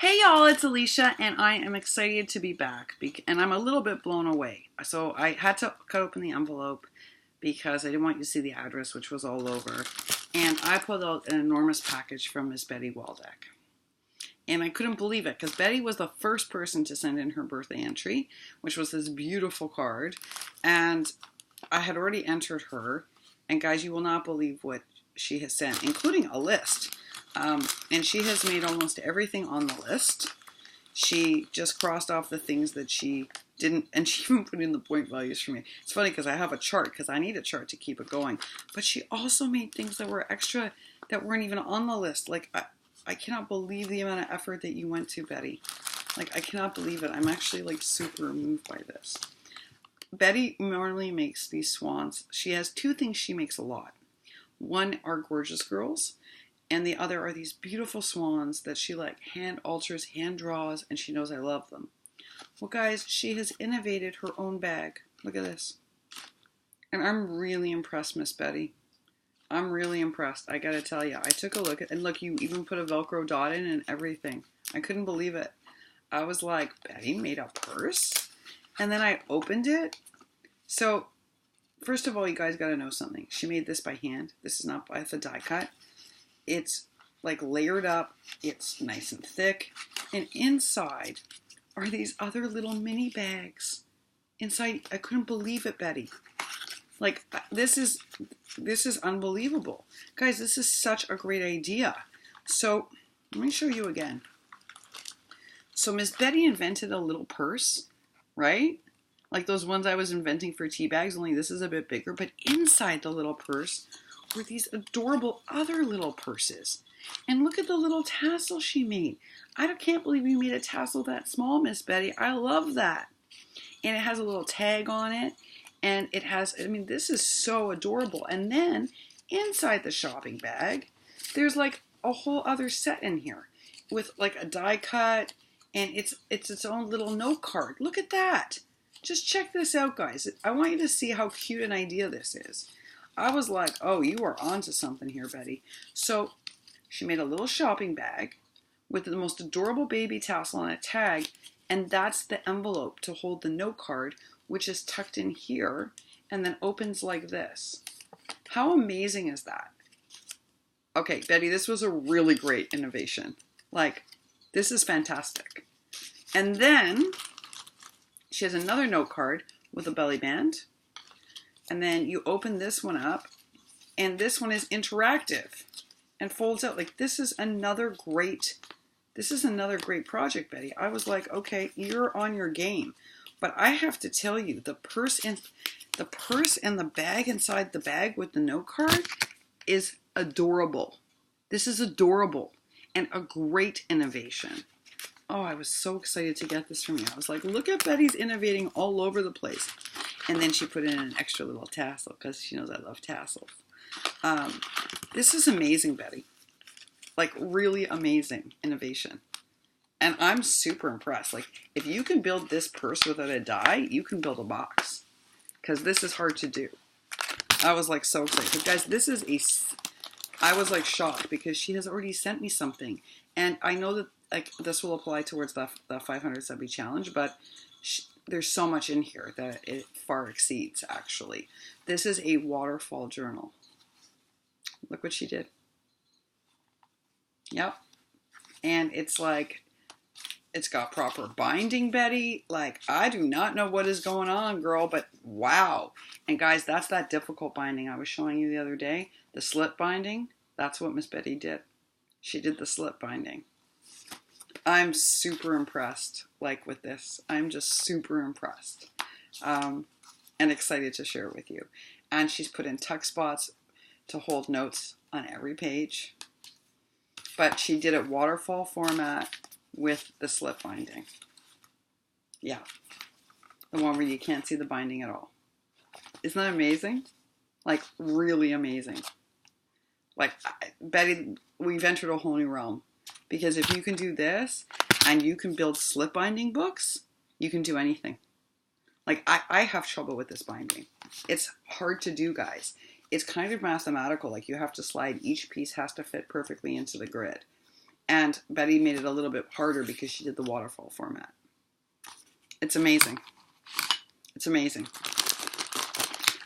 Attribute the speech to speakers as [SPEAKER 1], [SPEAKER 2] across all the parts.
[SPEAKER 1] Hey y'all, it's Alicia and I am excited to be back and I'm a little bit blown away. So I had to cut open the envelope because I didn't want you to see the address, which was all over. And I pulled out an enormous package from Miss Betty Waldeck. And I couldn't believe it because Betty was the first person to send in her birthday entry, which was this beautiful card. And I had already entered her. And guys, you will not believe what she has sent, including a list. And she has made almost everything on the list. She just crossed off the things that she didn't, and she even put in the point values for me. It's funny because I have a chart because I need a chart to keep it going. But she also made things that were extra that weren't even on the list. Like, I cannot believe the amount of effort that you went to, Betty. Like, I cannot believe it. I'm actually like super moved by this. Betty normally makes these swans. She has two things she makes a lot. One are gorgeous girls. And the other are these beautiful swans that she like hand alters, hand draws, and she knows I love them. Well, guys, she has innovated her own bag. Look at this. And I'm really impressed, Miss Betty. I'm really impressed. I gotta tell you, I took a look at, and look, you even put a Velcro dot in and everything. I couldn't believe it. I was like, Betty made a purse? And then I opened it. So, first of all, you guys gotta know something. She made this by hand. This is not by the die cut. It's like layered up, it's nice and thick, and inside are these other little mini bags. Inside, I couldn't believe it, Betty. Like, this is unbelievable. Guys, this is such a great idea. So, let me show you again. So, Miss Betty invented a little purse, right? Like those ones I was inventing for tea bags, only this is a bit bigger, but inside the little purse were these adorable other little purses. And look at the little tassel she made. I can't believe you made a tassel that small, Miss Betty. I love that. And it has a little tag on it. And it has, I mean, this is so adorable. And then inside the shopping bag, there's like a whole other set in here with like a die cut. And it's its own little note card. Look at that. Just check this out, guys. I want you to see how cute an idea this is. I was like, oh, you are onto something here, Betty. So she made a little shopping bag with the most adorable baby tassel on a tag, and that's the envelope to hold the note card, which is tucked in here and then opens like this. How amazing is that? Okay, Betty, this was a really great innovation. Like, this is fantastic. And then she has another note card with a belly band. And then you open this one up, and this one is interactive and folds out. Like, this is another great project, Betty. I was like, okay, you're on your game. But I have to tell you, the purse and the bag inside the bag with the note card is adorable. This is adorable and a great innovation. Oh, I was so excited to get this from you. I was like, look at Betty's innovating all over the place. And then she put in an extra little tassel because she knows I love tassels. This is amazing, Betty. Like, really amazing innovation. And I'm super impressed. Like, if you can build this purse without a die, you can build a box. Because this is hard to do. I was like so excited. But guys, I was like shocked because she has already sent me something. And I know that like this will apply towards the 500 Subbie challenge, but there's so much in here that it far exceeds, actually. This is a waterfall journal. Look what she did. Yep. And it's like, it's got proper binding, Betty. Like, I do not know what is going on, girl, but wow. And guys, that's that difficult binding I was showing you the other day. The slip binding, that's what Miss Betty did. She did the slip binding. I'm super impressed, like, with this. I'm just super impressed and excited to share it with you. And she's put in tuck spots to hold notes on every page. But she did it waterfall format with the slip binding. Yeah. The one where you can't see the binding at all. Isn't that amazing? Like, really amazing. Like, Betty, we've entered a whole new realm. Because if you can do this and you can build slip binding books, you can do anything. Like, I have trouble with this binding. It's hard to do, guys. It's kind of mathematical. Like, you have to slide. Each piece has to fit perfectly into the grid. And Betty made it a little bit harder because she did the waterfall format. It's amazing. It's amazing.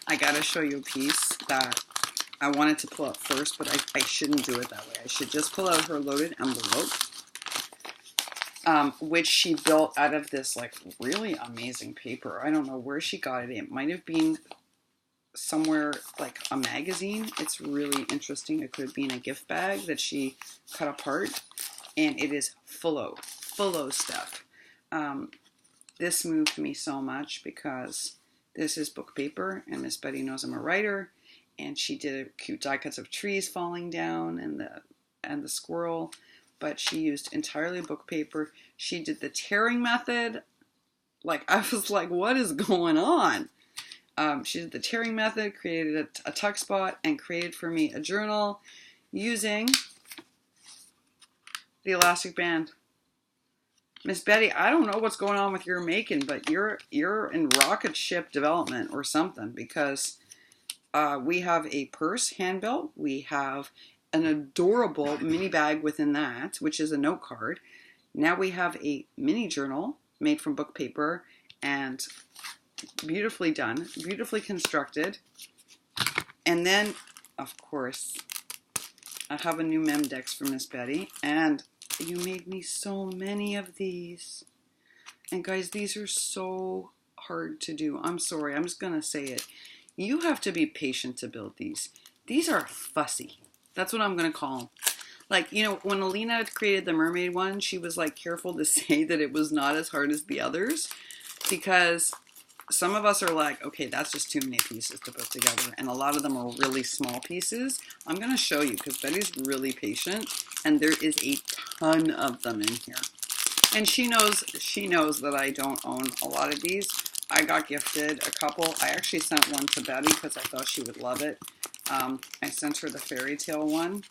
[SPEAKER 1] I gotta show you a piece that I wanted to pull out first, but I shouldn't do it that way. I should just pull out her loaded envelope, which she built out of this like really amazing paper. I don't know where she got it. It might have been somewhere like a magazine. It's really interesting. It could have been a gift bag that she cut apart, and it is full of stuff. This moved me so much because this is book paper, and Miss Betty knows I'm a writer, and she did cute die cuts of trees falling down and the squirrel, but she used entirely book paper. She did the tearing method. Like, I was like, what is going on? She did the tearing method, created a tuck spot, and created for me a journal using the elastic band. Miss Betty, I don't know what's going on with your making, but you're in rocket ship development or something, because we have a purse hand built. We have an adorable mini bag within that, which is a note card. Now we have a mini journal made from book paper and beautifully done, beautifully constructed. And then, of course, I have a new Memdex for Miss Betty, and you made me so many of these. And guys, these are so hard to do. I'm sorry, I'm just gonna say it. You have to be patient to build these. These are fussy. That's what I'm gonna call them. Like, you know, when Alina created the mermaid one, she was like careful to say that it was not as hard as the others, because some of us are like, okay, that's just too many pieces to put together. And a lot of them are really small pieces. I'm going to show you because Betty's really patient, and there is a ton of them in here. And she knows that I don't own a lot of these. I got gifted a couple. I actually sent one to Betty because I thought she would love it. I sent her the fairy tale one.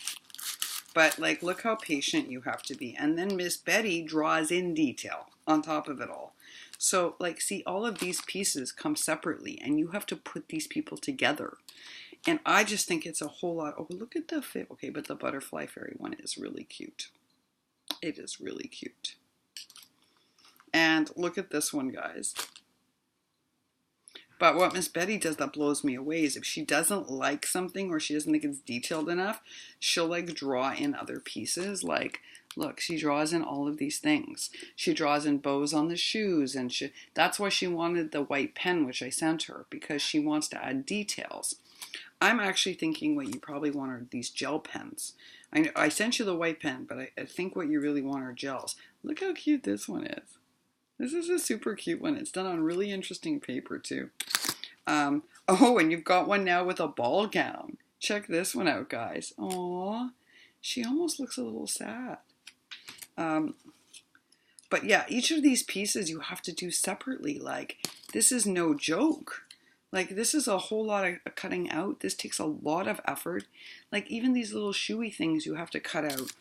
[SPEAKER 1] But like, look how patient you have to be. And then Miss Betty draws in detail on top of it all. So, like, see, all of these pieces come separately, and you have to put these people together. And I just think it's a whole lot. Oh, look at the fit. Okay, but the butterfly fairy one is really cute. It is really cute. And look at this one, guys. But what Miss Betty does that blows me away is if she doesn't like something or she doesn't think it's detailed enough, she'll like draw in other pieces. Like, look, she draws in all of these things. She draws in bows on the shoes, and that's why she wanted the white pen, which I sent her, because she wants to add details. I'm actually thinking what you probably want are these gel pens. I sent you the white pen, but I think what you really want are gels. Look how cute this one is. This is a super cute one. It's done on really interesting paper too. Oh, and you've got one now with a ball gown. Check this one out, guys. Aww, she almost looks a little sad. But yeah, each of these pieces you have to do separately. Like, this is no joke. Like, this is a whole lot of cutting out. This takes a lot of effort. Like, even these little shoey things you have to cut out.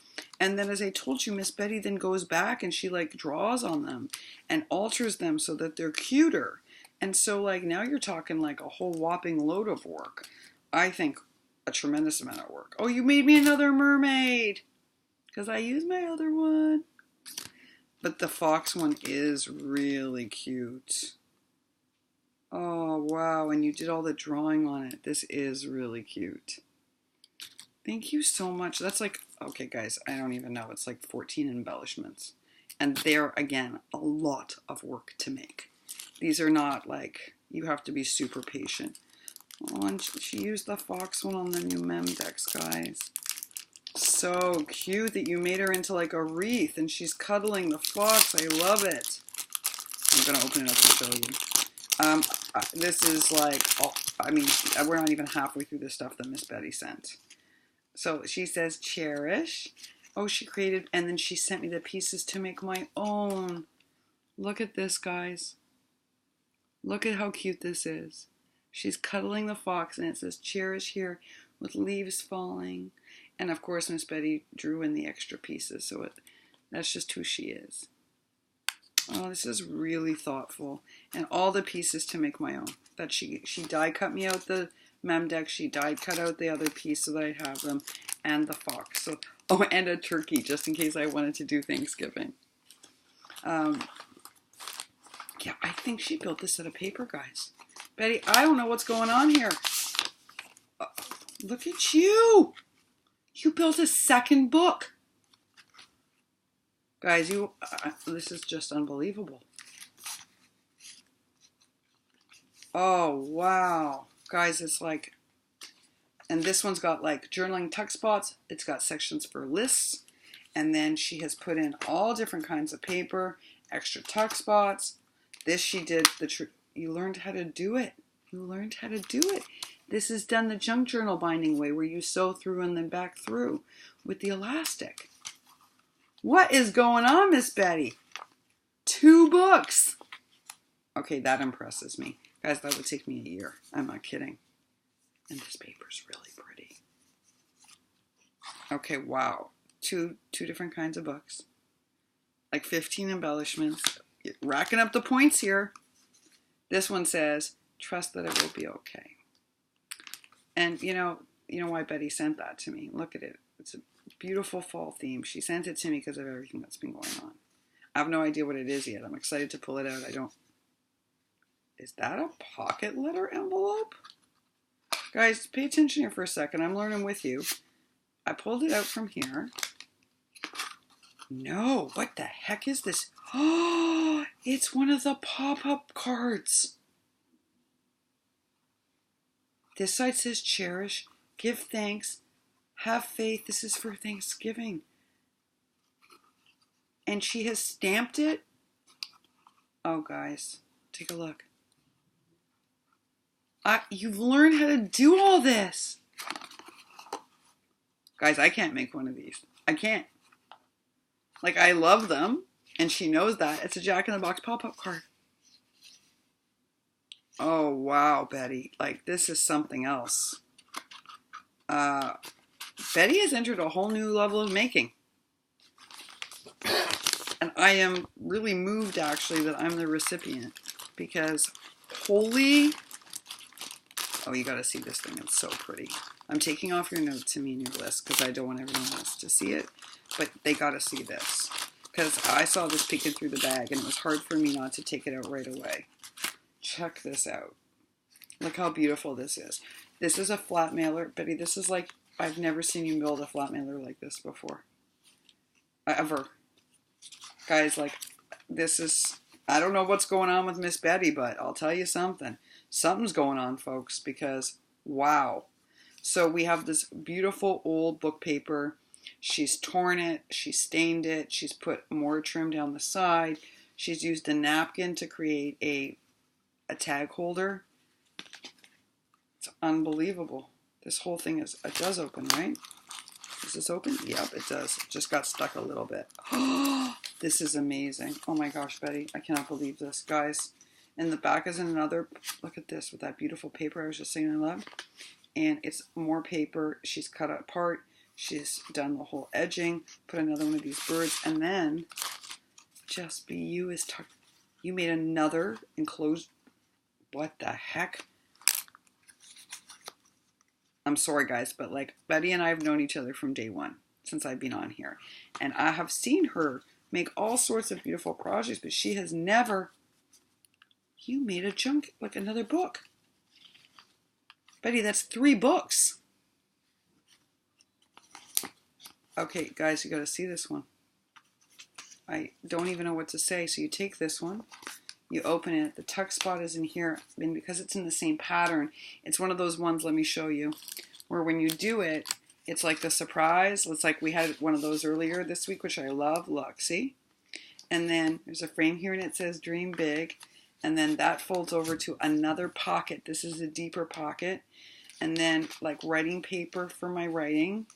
[SPEAKER 1] And then, as I told you, Miss Betty then goes back and she like draws on them and alters them so that they're cuter. And so like now you're talking like a whole whopping load of work. I think a tremendous amount of work. Oh, you made me another mermaid because I used my other one. But the fox one is really cute. Oh, wow. And you did all the drawing on it. This is really cute. Thank you so much. That's like, okay, guys, I don't even know. It's like 14 embellishments. And they're, again, a lot of work to make. These are not like, you have to be super patient. Oh, and she used the fox one on the new Memdex, guys. So cute that you made her into like a wreath and she's cuddling the fox. I love it. I'm going to open it up to show you. This is like, oh, I mean, we're not even halfway through the stuff that Miss Betty sent. So she says, cherish. Oh, she created, and then she sent me the pieces to make my own. Look at this, guys. Look at how cute this is. She's cuddling the fox, and it says, cherish here, with leaves falling. And of course, Miss Betty drew in the extra pieces, so that's just who she is. Oh, this is really thoughtful. And all the pieces to make my own. That she die cut me out the Memdex, she die cut out the other piece so that I have them, and the fox. So Oh, and a turkey, just in case I wanted to do Thanksgiving. Yeah, I think she built this out of paper, guys. Betty, I don't know what's going on here. Look at you. You built a second book. Guys, this is just unbelievable. Oh, wow. Guys, it's like, and this one's got like journaling tuck spots. It's got sections for lists. And then she has put in all different kinds of paper, extra tuck spots. This she did, you learned how to do it. You learned how to do it. This is done the junk journal binding way where you sew through and then back through with the elastic. What is going on, Miss Betty? 2 books. Okay, that impresses me. Guys, that would take me a year. I'm not kidding. And this paper's really pretty. Okay, wow. Two different kinds of books. Like 15 embellishments. Racking up the points here. This one says, trust that it will be okay. And you know why Betty sent that to me. Look at it. It's a beautiful fall theme. She sent it to me because of everything that's been going on. I have no idea what it is yet. I'm excited to pull it out. Is that a pocket letter envelope? Guys, pay attention here for a second. I'm learning with you. I pulled it out from here. No, what the heck is this? Oh, it's one of the pop-up cards. This side says cherish, give thanks, have faith. This is for Thanksgiving. And she has stamped it. Oh, guys, take a look. You've learned how to do all this. Guys, I can't make one of these. I can't. Like, I love them, and she knows that. It's a Jack in the Box pop-up card. Oh, wow, Betty. Like, this is something else. Betty has entered a whole new level of making. And I am really moved, actually, that I'm the recipient. Because, holy... Oh, you got to see this thing. It's so pretty. I'm taking off your note to me and your list because I don't want everyone else to see it. But they got to see this. Because I saw this peeking through the bag and it was hard for me not to take it out right away. Check this out. Look how beautiful this is. This is a flat mailer. Betty, this is like, I've never seen you build a flat mailer like this before. Ever. Guys, like, this is, I don't know what's going on with Miss Betty, but I'll tell you something. Something's going on, folks, because, wow. So we have this beautiful old book paper. She's torn it. She's stained it. She's put more trim down the side. She's used a napkin to create a tag holder. It's unbelievable. This whole thing is, it does open, right? Is this open? Yep, it does. It just got stuck a little bit. This is amazing. Oh my gosh, Betty. I cannot believe this. Guys, in the back is another, look at this with that beautiful paper I was just saying I love. And it's more paper. She's cut it apart. She's done the whole edging. Put another one of these birds. And then, Just Be You is tucked. You made another enclosed, what the heck? I'm sorry, guys, but like Betty and I have known each other from day one since I've been on here. And I have seen her make all sorts of beautiful projects, but she has never, you made a junk, like another book. Betty, that's 3 books. Okay, guys, you got to see this one. I don't even know what to say. So you take this one, you open it. The tuck spot is in here. And because it's in the same pattern, it's one of those ones, let me show you, where when you do it, it's like the surprise. It's like we had one of those earlier this week, which I love. Look, see? And then there's a frame here and it says Dream Big. And then that folds over to another pocket. This is a deeper pocket. And then like writing paper for my writing.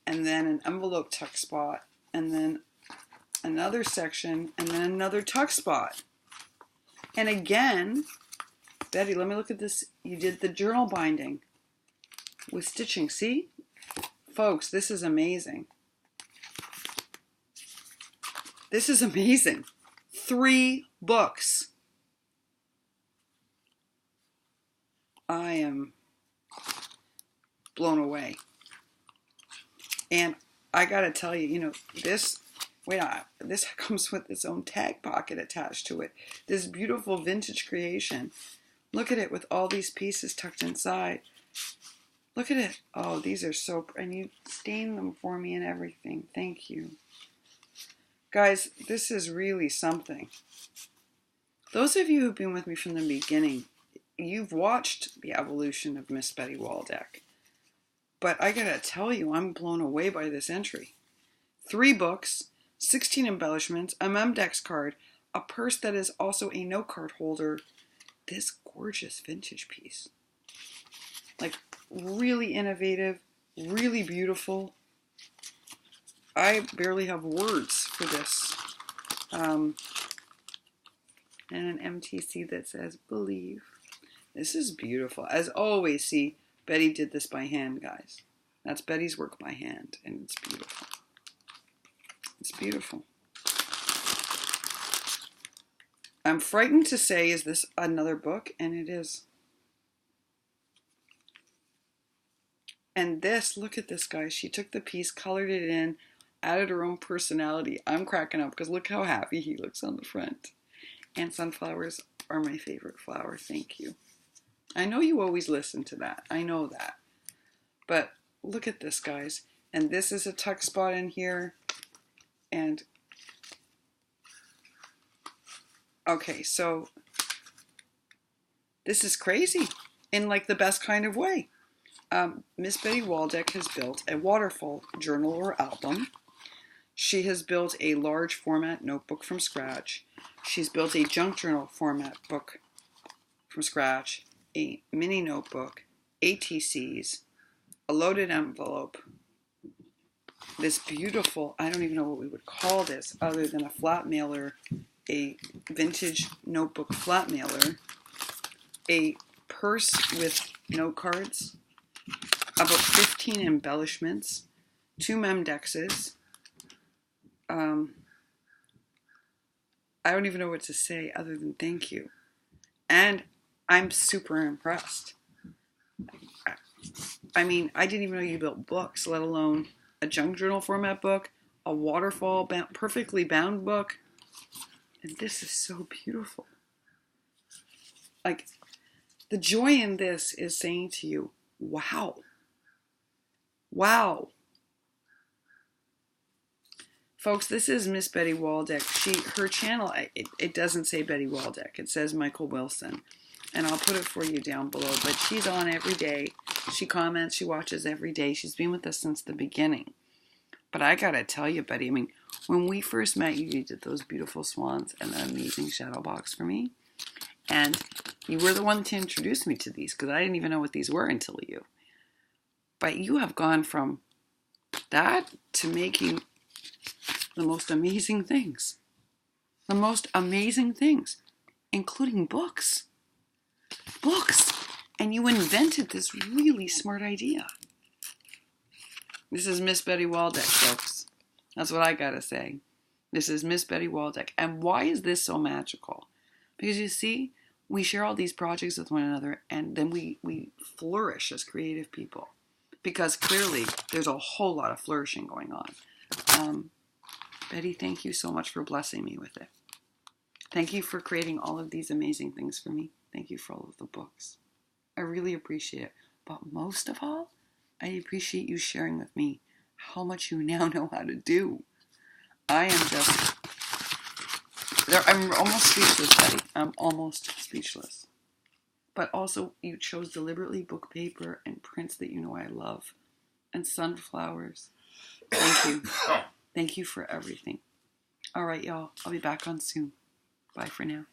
[SPEAKER 1] And then an envelope tuck spot. And then another section. And then another tuck spot. And again, Betty, let me look at this. You did the journal binding with stitching. See? Folks, this is amazing. This is amazing. 3 books. I am blown away. And I gotta tell you, this, this comes with its own tag pocket attached to it. This beautiful vintage creation. Look at it with all these pieces tucked inside. Look at it. Oh, these are so, and you stained them for me and everything. Thank you. Guys, this is really something. Those of you who've been with me from the beginning, you've watched the evolution of Miss Betty Waldeck. But I gotta tell you, I'm blown away by this entry. 3 books, 16 embellishments, a Memdex card, a purse that is also a note card holder, this gorgeous vintage piece. Like, really innovative, really beautiful. I barely have words for this. And an MTC that says, believe. This is beautiful. As always, see, Betty did this by hand, guys. That's Betty's work by hand, and it's beautiful. It's beautiful. I'm frightened to say, is this another book? And it is. And this, look at this, guys. She took the piece, colored it in, added her own personality. I'm cracking up because look how happy he looks on the front. And sunflowers are my favorite flower. Thank you. I know you always listen to that. I know that. But look at this, guys. And this is a tuck spot in here. And okay, so this is crazy in like the best kind of way. Miss Betty Waldeck has built a waterfall journal or album. She has built a large format notebook from scratch. She's built a junk journal format book from scratch, a mini notebook, ATCs, a loaded envelope, this beautiful, I don't even know what we would call this other than a flat mailer, a vintage notebook flat mailer, a purse with note cards, about 15 embellishments, 2 Memdexes. I don't even know what to say other than thank you. And I'm super impressed. I mean, I didn't even know you built books, let alone a junk journal format book, a waterfall perfectly bound book. And this is so beautiful. Like, the joy in this is saying to you, wow. Wow. Folks, this is Miss Betty Waldeck. Her channel, it doesn't say Betty Waldeck. It says Michael Wilson. And I'll put it for you down below. But she's on every day. She comments. She watches every day. She's been with us since the beginning. But I got to tell you, Betty, I mean, when we first met you, you did those beautiful swans and the amazing shadow box for me. And you were the one to introduce me to these because I didn't even know what these were until you. But you have gone from that to making the most amazing things. The most amazing things, including books. Books. And you invented this really smart idea. This is Miss Betty Waldeck, folks. That's what I gotta say. This is Miss Betty Waldeck. And why is this so magical? Because you see, we share all these projects with one another and then we flourish as creative people. Because clearly, there's a whole lot of flourishing going on. Betty, thank you so much for blessing me with it. Thank you for creating all of these amazing things for me. Thank you for all of the books. I really appreciate it. But most of all, I appreciate you sharing with me how much you now know how to do. I am just... I'm almost speechless, Betty. I'm almost speechless. But also, you chose deliberately book paper and prints that you know I love. And sunflowers. Thank you. Thank you for everything. All right, y'all. I'll be back on soon. Bye for now.